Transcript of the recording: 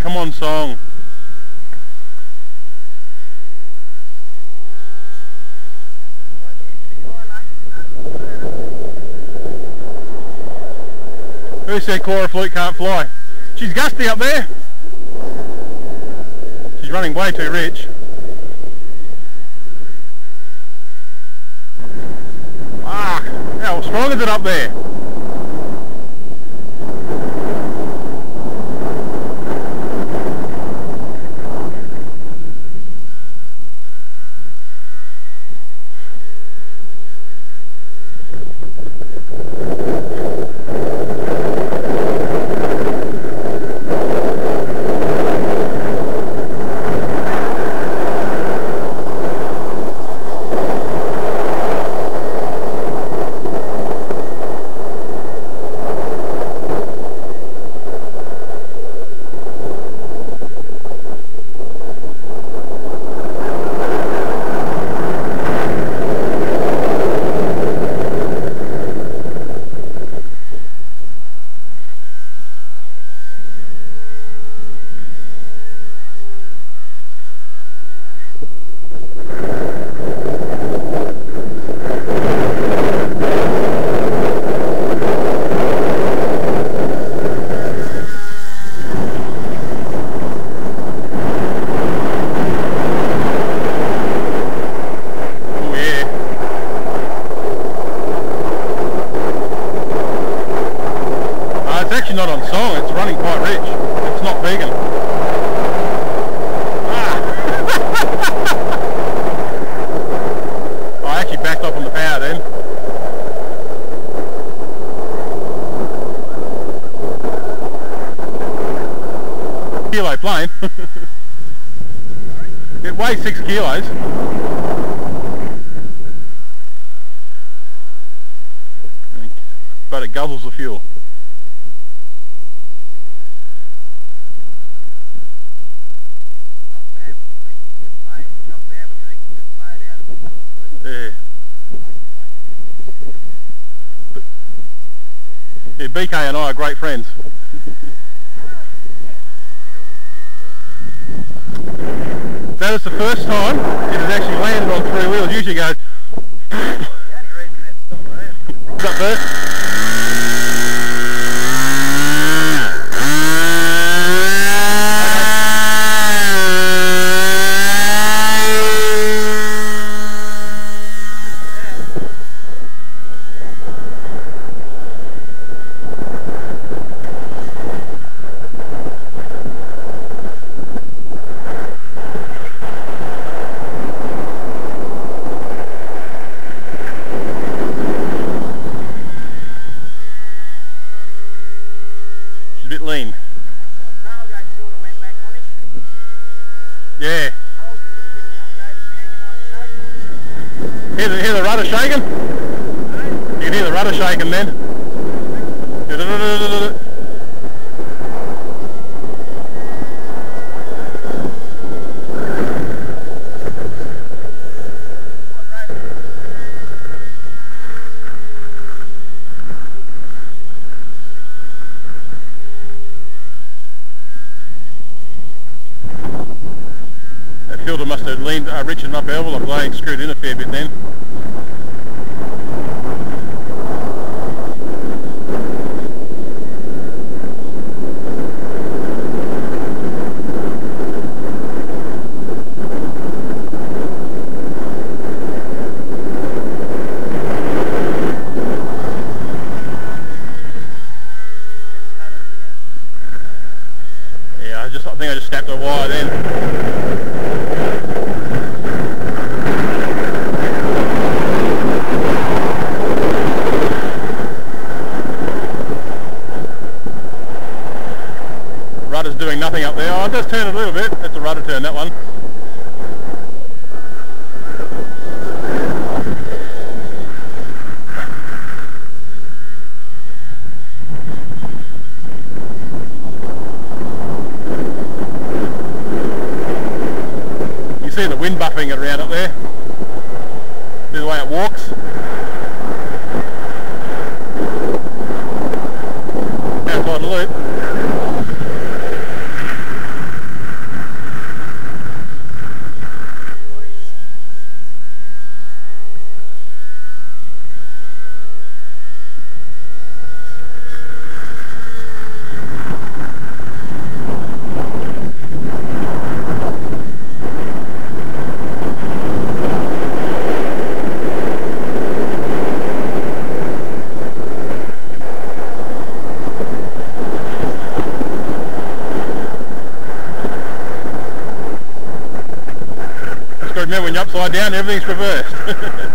come on, song. Who said Cora Flute can't fly? She's gusty up there. She's running way too rich. Ah, how strong is it up there? Not on song, it's running quite rich. It's not vegan. Ah. I actually backed off on the power then. Kilo plane. It weighs 6 kilos. But it guzzles the fuel. Yeah, BK and I are great friends. That is the first time it has actually landed on 3 wheels. Usually it goes up there. A bit lean. Yeah. Hear the rudder shaking? You can hear the rudder shaking then. Filter must have leaned rich enough elbow, the blade screwed in a fair bit then. Yeah, I think I just snapped a wire then. Rudder's doing nothing up there. Oh, it does turn a little bit. That's a rudder turn, that one. You see the wind buffing it around up there. See the way it walks. Outside the loop. upside down, everything's reversed.